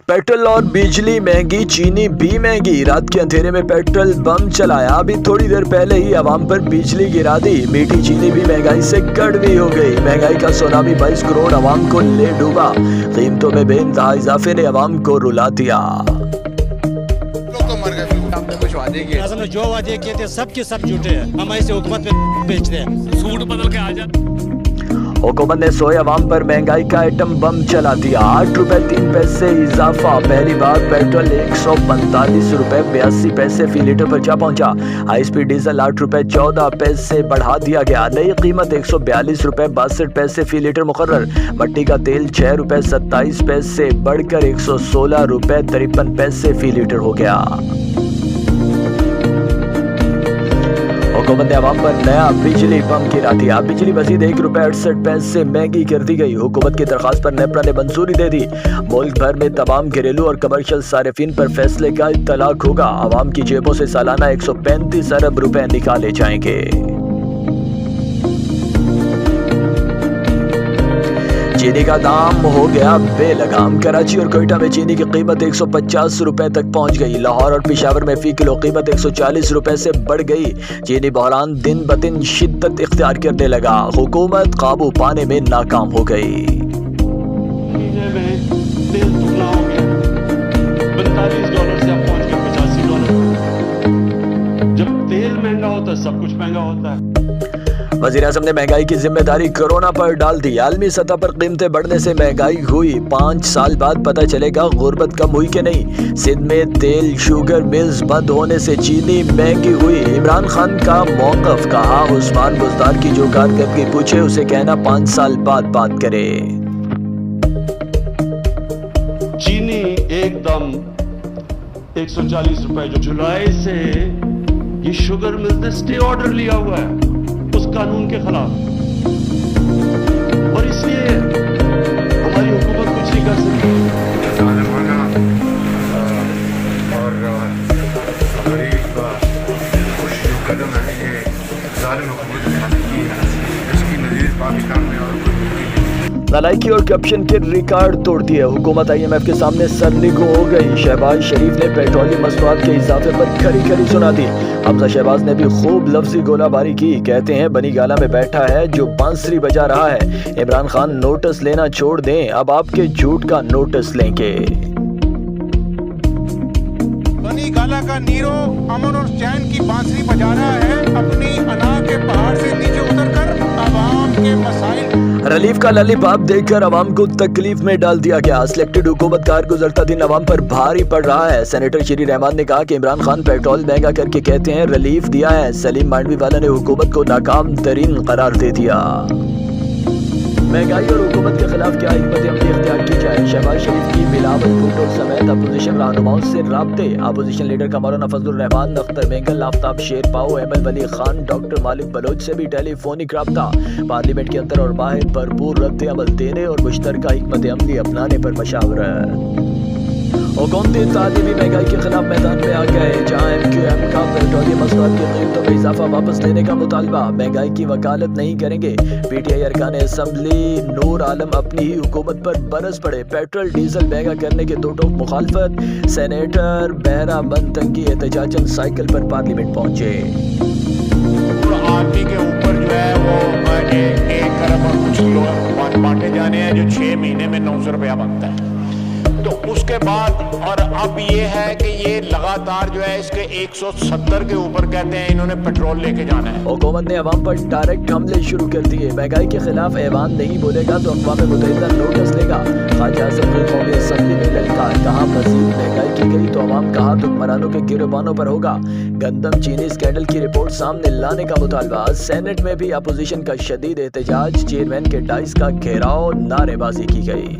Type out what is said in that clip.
Petrol और बिजली महंगी, चीनी भी महंगी। रात के अंधेरे में पेट्रोल बम चलाया, अभी थोड़ी देर पहले ही आवाम पर बिजली गिरा दी। मीठी चीनी भी महंगाई से कड़वी हो गई। महंगाई का सुनामी 22 करोड़ आवाम को ले डूबा। कीमतों में बेइंतहा इजाफे ने आवाम को रुला दिया। हमने जो वादे किए थे सब के सब झूठे हैं। हम ऐसे हुकूमत में बेचते हैं, सूट बदल के आ जाते। हुकूमत ने सोए अवाम पर महंगाई का एटम बम चला दिया। 8 रुपए 3 पैसे इजाफा। पहली बार पेट्रोल 145 रुपए 82 पैसे फी लीटर पर जा पहुंचा। हाई स्पीड डीजल 8 रुपए 14 पैसे बढ़ा दिया गया। नई कीमत 142 रुपए 62 पैसे फी लीटर मुकर्रर। मट्टी का तेल 6 रुपए 27 पैसे बढ़कर 116 रुपए 53 पैसे फी लीटर हो गया। हुकूमत ने आवाम पर नया बिजली बम गिरा दिया। बिजली मजीद 1 रुपए 68 पैसे महंगी कर दी गई। हुकूमत की दरखास्त पर नेपरा ने मंजूरी दे दी। मुल्क भर में तमाम घरेलू और कमर्शियल सारिफिन पर फैसले का इत्तलाक होगा। आवाम की जेबों से सालाना 135 अरब रुपए निकाले जाएंगे। चीनी का दाम हो गया बेलगाम। कराची और कोयटा में चीनी की कीमत 150 रुपए तक पहुंच गई। लाहौर और पेशावर में फी किलो कीमत 140 रुपए से बढ़ गई। चीनी बहरान दिन ब दिन शिद्दत इख्तियार करने लगा। हुकूमत काबू पाने में नाकाम हो गई। तेल दुगना हो गया, $45 से अब पहुंच गया $85। जब तेल महंगा होता है सब कुछ महंगा होता है। वज़ीर आज़म ने महंगाई की जिम्मेदारी कोरोना पर डाल दी। आलमी सतह पर कीमतें बढ़ने से महंगाई हुई। 5 साल बाद पता चलेगा गुर्बत कम हुई कि नहीं। सिंध में तेल शुगर मिल्स बंद होने से चीनी महंगी हुई। इमरान खान का मौक़िफ़, कहा उस्मान बुज़दार की जो कारकर्दगी पूछे उसे कहना 5 साल बाद बात करे। चीनी एकदम 140 रुपए, जो जुलाई से ये शुगर मिल ने स्टे ऑर्डर लिया हुआ है उस कानून के खिलाफ, और इसलिए हमारी हुकूमत कुछ नहीं कर सकती। और गरीब कुछ जो कदम है ये जालिम हुकूमत ने की है, इसकी नज़ीर पाकिस्तान में और कोई नालायकी और करप्शन के रिकॉर्ड तोड़ दिए। हुकूमत IMF के सामने सरनिगो हो गई। शहबाज शरीफ ने पेट्रोलियम मसनूआत के इजाफे पर खरी खरी सुना दी। हमजा शहबाज ने भी खूब लफ्जी गोलाबारी की। कहते हैं बनी गाला में बैठा है जो बांसुरी बजा रहा है। इमरान खान नोटिस लेना छोड़ दें, अब आपके झूठ का नोटिस लेंगे। बनी गाला का नीरो अमन और चैन की बांसुरी बजा रहा है। अपनी अना के पहाड़ से नीचे उतरकर आवाम के मसाइल रिलीफ का लॉलीपॉप देखकर आवाम को तकलीफ में डाल दिया गया। सिलेक्टेड हुकूमत का गुजरता दिन आवाम पर भारी पड़ रहा है। सेनेटर श्री रहमान ने कहा कि इमरान खान पेट्रोल महंगा करके कहते हैं रिलीफ दिया है। सलीम मांडवी वाला ने हुकूमत को नाकाम तरीन करार दे दिया। महंगाई और हुकूमत के खिलाफ क्या हिकमत अमली इख्तियार की जाए। शहबाज शरीफ की बिलावल भुट्टो समेत अपोजिशन रहनुमाओं से राब्ते। अपोजिशन लीडर का मौलाना फजलुर रहमान, अख्तर मेंगल, आफ्ताब शेरपाओ, एमएल वली खान, डॉक्टर मालिक बलोच से भी टेलीफोनिक राब्ता। पार्लियामेंट के अंदर और बाहर भरपूर रद्द अमल देने और मुश्तरका हिकमत अमली अपनाने पर मशावरत। हुकूमती इत्तेहादी भी महंगाई के खिलाफ मैदान में आ गए। जहाँ MQM का पेट्रोलियम मसनूआत की कीमतों में इजाफा वापस लेने का मुतालबा। महंगाई की वकालत नहीं करेंगे। PTI अरकान असम्बली नूर आलम अपनी ही हुकूमत पर बरस पड़े। पेट्रोल डीजल महंगा करने के दो टोक मुखालफत। सेनेटर बहरा बंद तंगी एहतजाजन साइकिल पर पार्लियामेंट पहुंचे। आदमी के ऊपर जो है वो 1 अरब और कुछ लोग बांटे जाने हैं, जो 6 महीने में 900 रुपया बनता है। तो उसके बाद और अब ये है कि ये लगातार जो है इसके 170 के ऊपर कहते हैं इन्होंने पेट्रोल लेके जाना है। हुकूमत ने अवाम पर डायरेक्ट हमले शुरू कर दिए। महंगाई के खिलाफ ऐवान नहीं बोलेगा तो अक़वाम मुत्तहिदा नोटिस लेगा। ख्वाजा आज़म कौमी असम्बली में ललकार, कहा मज़ीद महंगाई की गई तो अवाम का हाथ हुक्मरानों के गिरबानों पर होगा। गंदम चीनी स्कैंडल की रिपोर्ट सामने लाने का मुतालबा। सेनेट में भी अपोजिशन का शदीद एहतजाज। चेयरमैन के डाइस का घेराव, नारेबाजी की गई।